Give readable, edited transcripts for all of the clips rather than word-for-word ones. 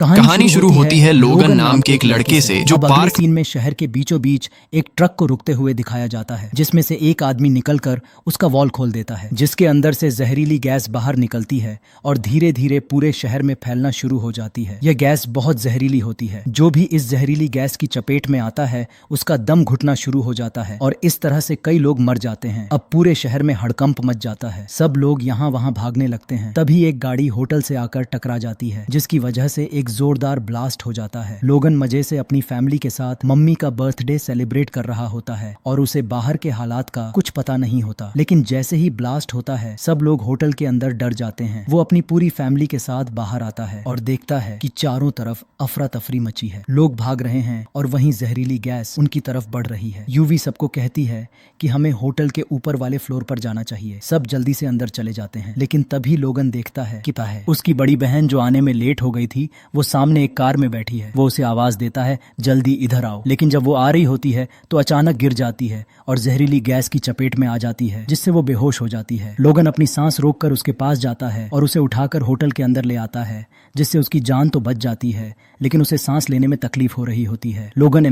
कहानी शुरू होती है लोगन नाम के एक लड़के से जो पार्क सीन में शहर के बीचों बीच एक ट्रक को रुकते हुए दिखाया जाता है, जिसमें से एक आदमी निकलकर उसका वॉल खोल देता है, जिसके अंदर से जहरीली गैस बाहर निकलती है और धीरे धीरे पूरे शहर में फैलना शुरू हो जाती है। यह गैस बहुत जहरीली होती है। जो भी इस जहरीली गैस की चपेट में आता है उसका दम घुटना शुरू हो जाता है और इस तरह से कई लोग मर जाते हैं। अब पूरे शहर में हड़कंप मच जाता है। सब लोग यहाँ वहाँ भागने लगते हैं। तभी एक गाड़ी होटल से आकर टकरा जाती है, जिसकी वजह से एक जोरदार ब्लास्ट हो जाता है। लोगन मजे से अपनी फैमिली के साथ मम्मी का बर्थडे सेलिब्रेट कर रहा होता है और उसे बाहर के हालात का कुछ पता नहीं होता। लेकिन जैसे ही ब्लास्ट होता है सब लोग होटल के अंदर डर जाते हैं। वो अपनी पूरी फैमिली के साथ बाहर आता है और देखता है कि चारों तरफ अफरा तफरी मची है। लोग भाग रहे हैं और वहीं जहरीली गैस उनकी तरफ बढ़ रही है। यूवी सबको कहती है कि हमें होटल के ऊपर वाले फ्लोर पर जाना चाहिए। सब जल्दी से अंदर चले जाते हैं, लेकिन तभी लोगन देखता है कि उसकी बड़ी बहन जो आने में लेट हो गई थी वो सामने एक कार में बैठी है। वो उसे आवाज देता है जल्दी इधर आओ, लेकिन जब वो आ रही होती है तो अचानक गिर जाती है और जहरीली गैस की चपेट में आ जाती है, जिससे वो बेहोश हो जाती है। लोगन अपनी सांस रोककर उसके पास जाता है और उसे उठाकर होटल के अंदर ले आता है, जिससे उसकी जान तो बच जाती है, लेकिन उसे सांस लेने में तकलीफ हो रही होती है। लोगन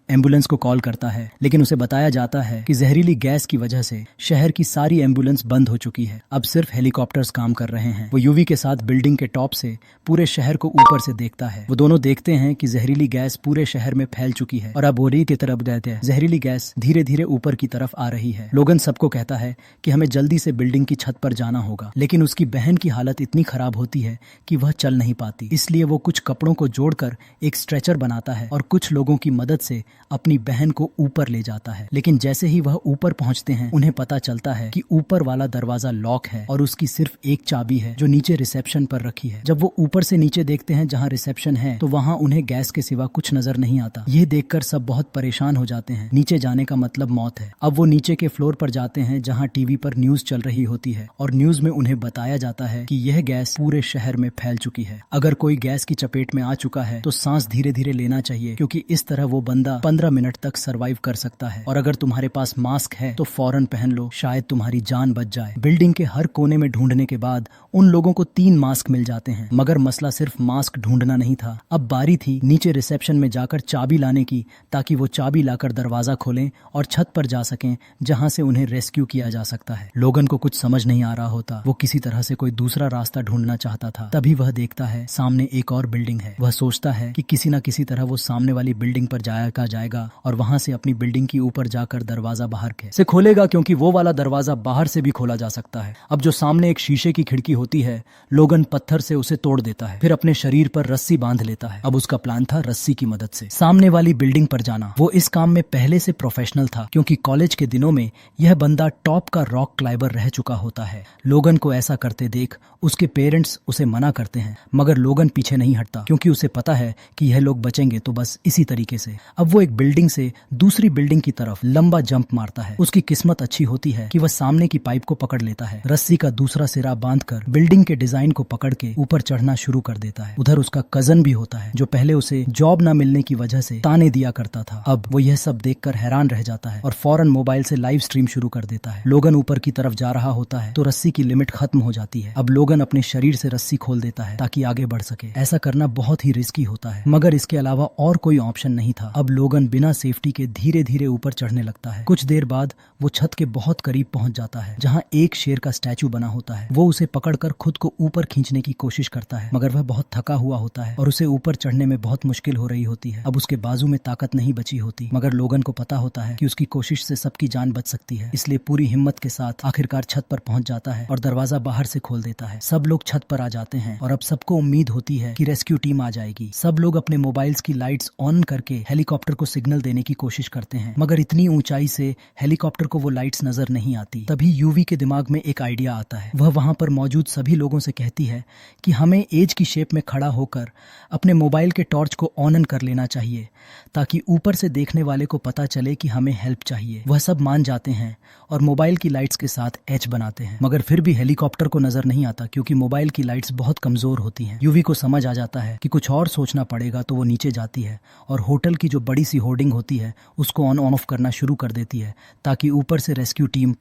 एम्बुलेंस को कॉल करता है, लेकिन उसे बताया जाता है कि जहरीली गैस की वजह से शहर की सारी एम्बुलेंस बंद हो चुकी है। अब सिर्फ हेलीकॉप्टर्स काम कर रहे हैं। वो यूवी के साथ बिल्डिंग के टॉप से पूरे शहर को ऊपर से देखता है। वो दोनों देखते हैं कि जहरीली गैस पूरे शहर में फैल चुकी है और अब ओरी की तरफ जाते हैं। जहरीली गैस धीरे धीरे ऊपर की तरफ आ रही है। लोगन सबको कहता है कि हमें जल्दी से बिल्डिंग की छत पर जाना होगा, लेकिन उसकी बहन की हालत इतनी खराब होती है कि वह चल नहीं पाती। इसलिए वो कुछ कपड़ों को जोड़कर एक स्ट्रेचर बनाता है और कुछ लोगों की मदद से अपनी बहन को ऊपर ले जाता है। लेकिन जैसे ही वह ऊपर पहुंचते हैं उन्हें पता चलता है कि ऊपर वाला दरवाजा लॉक है और उसकी सिर्फ एक चाबी है जो नीचे रिसेप्शन पर रखी है। जब वो ऊपर से नीचे देखते हैं जहाँ रिसेप्शन है तो वहाँ उन्हें गैस के सिवा कुछ नजर नहीं आता। ये देखकर सब बहुत परेशान हो जाते हैं। नीचे जाने का मतलब मौत है। अब वो नीचे के फ्लोर पर जाते हैं जहाँ टीवी पर न्यूज चल रही होती है और न्यूज में उन्हें बताया जाता है कि यह गैस पूरे शहर में फैल चुकी है। अगर कोई गैस की चपेट में आ चुका है तो सांस धीरे धीरे लेना चाहिए, क्योंकि इस तरह वो बंदा 15 मिनट तक सरवाइव कर सकता है। और अगर तुम्हारे पास मास्क है तो फौरन पहन लो, शायद तुम्हारी जान बच जाए। बिल्डिंग के हर कोने में ढूंढने के बाद उन लोगों को 3 मास्क मिल जाते हैं, मगर मसला सिर्फ मास्क ढूंढना नहीं था। अब बारी थी नीचे रिसेप्शन में जाकर चाबी लाने की, ताकि वो चाबी लाकर दरवाजा खोलें और छत पर जा सकें जहां से उन्हें रेस्क्यू किया जा सकता है। लोगन को कुछ समझ नहीं आ रहा होता। वो किसी तरह से कोई दूसरा रास्ता ढूंढना चाहता था। तभी वह देखता है सामने एक और बिल्डिंग है। वह सोचता है कि किसी न किसी तरह वो सामने वाली बिल्डिंग पर जाएगा और वहां से अपनी बिल्डिंग की ऊपर जाकर दरवाजा बाहर से खोलेगा, क्योंकि वो वाला दरवाजा बाहर से भी खोला जा सकता है। अब जो सामने एक शीशे की खिड़की होती है, लोगन पत्थर से उसे तोड़ देता है, फिर अपने शरीर पर रस्सी बांध लेता है। अब उसका प्लान था रस्सी की मदद से सामने वाली बिल्डिंग पर जाना। वो इस काम में पहले से प्रोफेशनल था, क्योंकि कॉलेज के दिनों में यह बंदा टॉप का रॉक क्लाइंबर रह चुका होता है। लोगन को ऐसा करते देख उसके पेरेंट्स उसे मना करते हैं, मगर लोगन पीछे नहीं हटता, क्योंकि उसे पता है कि यह लोग बचेंगे तो बस इसी तरीके से। अब वो एक बिल्डिंग से दूसरी बिल्डिंग की तरफ लंबा जंप मारता है। उसकी किस्मत अच्छी होती है कि वह सामने की पाइप को पकड़ लेता है। रस्सी का दूसरा सिरा बांधकर बिल्डिंग के डिजाइन को पकड़ के ऊपर चढ़ना शुरू कर देता है। उधर उसका कजन भी होता है, जो पहले उसे जॉब न मिलने की वजह से ताने दिया करता था। अब वो यह सब देखकर हैरान रह जाता है और फौरन मोबाइल से लाइव स्ट्रीम शुरू कर देता है। लोगन ऊपर की तरफ जा रहा होता है तो रस्सी की लिमिट खत्म हो जाती है। अब लोगन अपने शरीर से रस्सी खोल देता है ताकि आगे बढ़ सके। ऐसा करना बहुत ही रिस्की होता है, मगर इसके अलावा और कोई ऑप्शन नहीं था। अब लोगन बिना सेफ्टी के धीरे धीरे ऊपर चढ़ने लगता है। कुछ देर बाद वो छत के बहुत करीब पहुंच जाता है, जहां एक शेर का स्टैचू बना होता है। वो उसे पकड़कर खुद को ऊपर खींचने की कोशिश करता है, मगर वह बहुत थका हुआ होता है और उसे ऊपर चढ़ने में बहुत मुश्किल हो रही होती है। अब उसके बाजू में ताकत नहीं बची होती, मगर लोगन को पता होता है कि उसकी कोशिश से सबकी जान बच सकती है। इसलिए पूरी हिम्मत के साथ आखिरकार छत पर पहुंच जाता है और दरवाजा बाहर से खोल देता है। सब लोग छत पर आ जाते हैं और अब सबको उम्मीद होती है कि रेस्क्यू टीम आ जाएगी। सब लोग अपने मोबाइल्स की लाइट्स ऑन करके हेलीकॉप्टर को सिग्नल देने की कोशिश करते हैं, मगर इतनी ऊंचाई से हेलीकॉप्टर को वो लाइट्स नजर नहीं आती। तभी यूवी के दिमाग में एक आइडिया आता है। वह वहां पर मौजूद सभी लोगों से कहती है कि हमें एज की शेप में खड़ा होकर अपने मोबाइल के टॉर्च को ऑन कर लेना चाहिए, ताकि ऊपर से देखने वाले को पता चले कि हमें हेल्प चाहिए। वह सब मान जाते हैं और मोबाइल की लाइट्स के साथ एच बनाते हैं, मगर फिर भी हेलीकॉप्टर को नजर नहीं आता, क्योंकि मोबाइल की लाइट्स बहुत कमजोर होती हैं। यूवी को समझ आ जाता है कि कुछ और सोचना पड़ेगा, तो वो नीचे जाती है और होटल की जो बड़ी सी होर्डिंग होती है उसको ऑन ऑफ करना शुरू कर देती है, ताकि ऊपर से रेस्क्यू टीम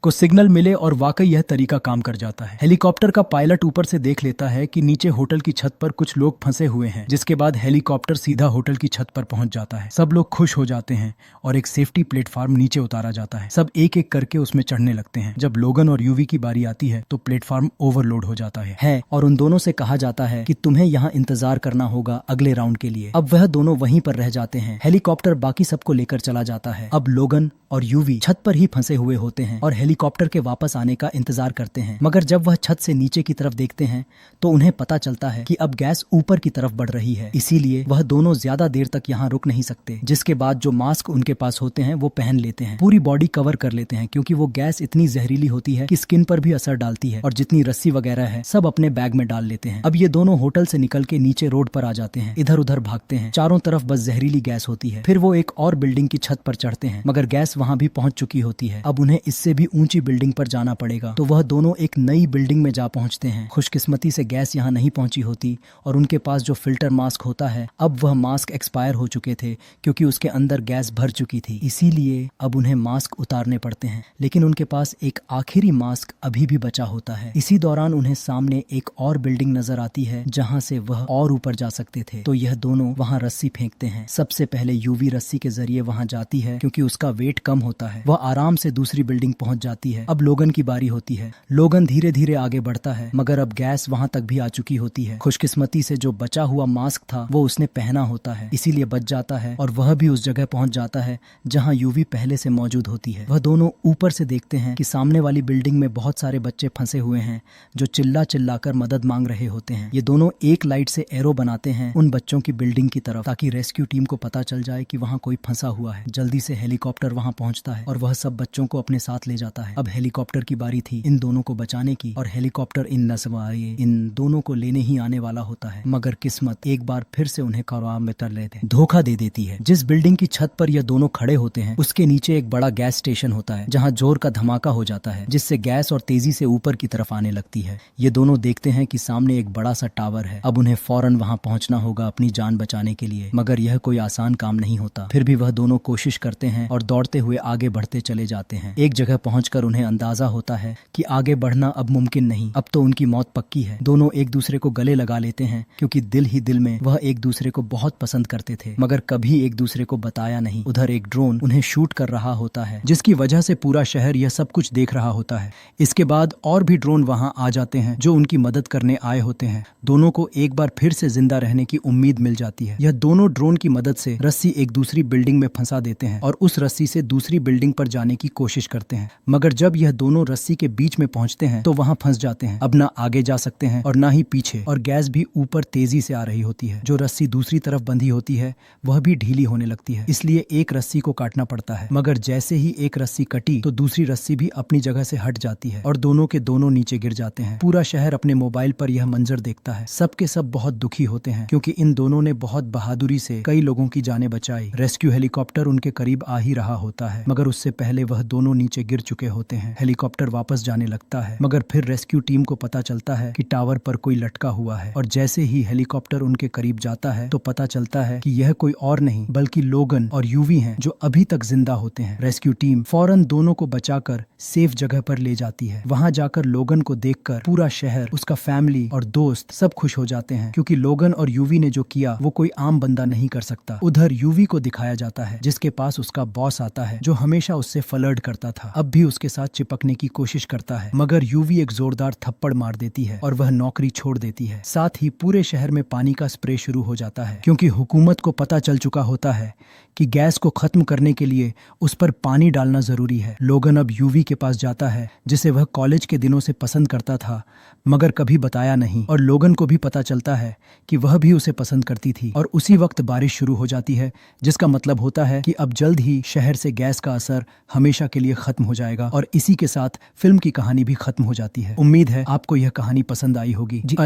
को सिग्नल मिले। और वाकई यह तरीका काम कर जाता है। हेलीकॉप्टर का पायलट ऊपर से देख लेता है कि नीचे होटल की छत पर पर कुछ लोग फंसे हुए हैं, जिसके बाद हेलीकॉप्टर सीधा होटल की छत पर पहुंच जाता है। सब लोग खुश हो जाते हैं और एक सेफ्टी प्लेटफॉर्म नीचे उतारा जाता है। सब एक एक करके उसमें चढ़ने लगते हैं। जब लोगन और यूवी की बारी आती है तो प्लेटफॉर्म ओवरलोड हो जाता है और उन दोनों से कहा जाता है कि तुम्हें यहाँ इंतजार करना होगा अगले राउंड के लिए। अब वह दोनों वहीं पर रह जाते हैं। हेलीकॉप्टर बाकी सबको लेकर चला जाता है। अब लोगन और यूवी छत पर ही फंसे हुए होते हैं और हेलीकॉप्टर के वापस आने का इंतजार करते हैं। मगर जब वह छत से नीचे की तरफ देखते हैं तो उन्हें पता चलता है कि अब गैस ऊपर की तरफ बढ़ रही है, इसीलिए वह दोनों ज्यादा देर तक यहाँ रुक नहीं सकते। जिसके बाद जो मास्क उनके पास होते हैं वो पहन लेते हैं, पूरी बॉडी कवर कर लेते हैं, क्योंकि वो गैस इतनी जहरीली होती है कि स्किन पर भी असर डालती है। और जितनी रस्सी वगैरह है सब अपने बैग में डाल लेते हैं। अब ये दोनों होटल से निकल के नीचे रोड पर आ जाते हैं। इधर उधर भागते हैं, चारों तरफ बस जहरीली गैस होती है। फिर वो एक और बिल्डिंग की छत पर चढ़ते हैं, मगर गैस वहाँ भी पहुंच चुकी होती है। अब उन्हें इससे भी ऊंची बिल्डिंग पर जाना पड़ेगा। तो वह दोनों एक नई बिल्डिंग में जा पहुंचते हैं। खुशकिस्मती से गैस यहाँ नहीं पहुंची होती और उनके पास जो फिल्टर मास्क होता है, अब वह मास्क एक्सपायर हो चुके थे, क्योंकि उसके अंदर गैस भर चुकी थी। इसीलिए अब उन्हें मास्क उतारने पड़ते हैं, लेकिन उनके पास एक आखिरी मास्क अभी भी बचा होता है। इसी दौरान उन्हें सामने एक और बिल्डिंग नजर आती है जहाँ से वह और ऊपर जा सकते थे। तो यह दोनों वहाँ रस्सी फेंकते हैं। सबसे पहले यूवी रस्सी के जरिए वहाँ जाती है, क्योंकि उसका वेट कम होता है। वह आराम से दूसरी बिल्डिंग पहुंच जाती है। अब लोगन की बारी होती है। लोगन धीरे धीरे आगे बढ़ता है, मगर अब गैस वहां तक भी आ चुकी होती है। खुशकिस्मती से जो बचा हुआ मास्क था वो उसने पहना होता है, इसीलिए बच जाता है और वह भी उस जगह पहुंच जाता है जहां यूवी पहले से मौजूद होती है। वह दोनों ऊपर से देखते हैं कि सामने वाली बिल्डिंग में बहुत सारे बच्चे फंसे हुए हैं जो चिल्ला चिल्लाकर मदद मांग रहे होते हैं। ये दोनों एक लाइट से एरो बनाते हैं उन बच्चों की बिल्डिंग की तरफ, ताकि रेस्क्यू टीम को पता चल जाए कि वहाँ कोई फंसा हुआ है। जल्दी से हेलीकॉप्टर वहाँ पहुँचता है और वह सब बच्चों को अपने साथ ले जाता है। अब हेलीकॉप्टर की बारी थी इन दोनों को बचाने की, और हेलीकॉप्टर इन दोनों को लेने ही आने वाला होता है। मगर किस्मत एक बार फिर से उन्हें करवाम में तर लेते धोखा दे देती है। जिस बिल्डिंग की छत पर यह दोनों खड़े होते हैं उसके नीचे एक बड़ा गैस स्टेशन होता है, जहाँ जोर का धमाका हो जाता है, जिससे गैस और तेजी से ऊपर की तरफ आने लगती है। ये दोनों देखते हैं कि सामने एक बड़ा सा टावर है। अब उन्हें फौरन वहाँ पहुँचना होगा अपनी जान बचाने के लिए, मगर यह कोई आसान काम नहीं होता। फिर भी वह दोनों कोशिश करते हैं और दौड़ते हुए आगे बढ़ते चले जाते हैं। एक जगह पहुंचकर उन्हें अंदाजा होता है कि आगे बढ़ना अब मुमकिन नहीं, अब तो उनकी मौत पक्की है। दोनों एक दूसरे को गले लगा लेते हैं, क्योंकि दिल ही दिल में वह एक दूसरे को बहुत पसंद करते थे, मगर कभी एक दूसरे को बताया नहीं। उधर एक ड्रोन उन्हें शूट कर रहा होता है, जिसकी वजह से पूरा शहर यह सब कुछ देख रहा होता है। इसके बाद और भी ड्रोन वहां आ जाते हैं जो उनकी मदद करने आए होते हैं। दोनों को एक बार फिर से जिंदा रहने की उम्मीद मिल जाती है। यह दोनों ड्रोन की मदद से रस्सी एक दूसरी बिल्डिंग में फंसा देते हैं और उस रस्सी से दूसरी बिल्डिंग पर जाने की कोशिश करते हैं। मगर जब यह दोनों रस्सी के बीच में पहुंचते हैं तो वहां फंस जाते हैं। अब ना आगे जा सकते हैं और ना ही पीछे, और गैस भी ऊपर तेजी से आ रही होती है। जो रस्सी दूसरी तरफ बंधी होती है वह भी ढीली होने लगती है, इसलिए एक रस्सी को काटना पड़ता है। मगर जैसे ही एक रस्सी कटी तो दूसरी रस्सी भी अपनी जगह से हट जाती है और दोनों के दोनों नीचे गिर जाते हैं। पूरा शहर अपने मोबाइल पर यह मंजर देखता है। सबके सब बहुत दुखी होते हैं, क्योंकि इन दोनों ने बहुत बहादुरी से कई लोगों की जानें बचाई। रेस्क्यू हेलीकॉप्टर उनके करीब आ ही रहा होता है, मगर उससे पहले वह दोनों नीचे गिर चुके होते हैं। हेलीकॉप्टर वापस जाने लगता है, मगर फिर रेस्क्यू टीम को पता चलता है कि टावर पर कोई लटका हुआ है, और जैसे ही हेलीकॉप्टर उनके करीब जाता है तो पता चलता है कि यह कोई और नहीं बल्कि लोगन और यूवी हैं, जो अभी तक जिंदा होते हैं। रेस्क्यू टीम फौरन दोनों को बचाकर सेफ जगह पर ले जाती है। वहां जाकर लोगन को देखकर पूरा शहर, उसका फैमिली और दोस्त सब खुश हो जाते हैं, क्योंकि लोगन और यूवी ने जो किया वो कोई आम बंदा नहीं कर सकता। उधर यूवी को दिखाया जाता है, जिसके पास उसका बॉस आता है, जो हमेशा उससे फ्लर्ट करता था। अब भी उसके साथ चिपकने की कोशिश करता है, मगर यूवी एक जोरदार थप्पड़ मार देती है और वह नौकरी छोड़ देती है। साथ ही पूरे शहर में पानी का स्प्रे शुरू हो जाता है, क्योंकि हुकूमत को पता चल चुका होता है कि गैस को खत्म करने के लिए उस पर पानी डालना जरूरी है। लोगन अब यूवी के पास जाता है, जिसे वह कॉलेज के दिनों से पसंद करता था, मगर कभी बताया नहीं, और लोगन को भी पता चलता है कि वह भी उसे पसंद करती थी। और उसी वक्त बारिश शुरू हो जाती है, जिसका मतलब होता है कि अब जल्द ही शहर से गैस का असर हमेशा के लिए खत्म हो जाएगा, और इसी के साथ फिल्म की कहानी भी खत्म हो जाती है। उम्मीद है आपको यह कहानी पसंद आई होगी। जी,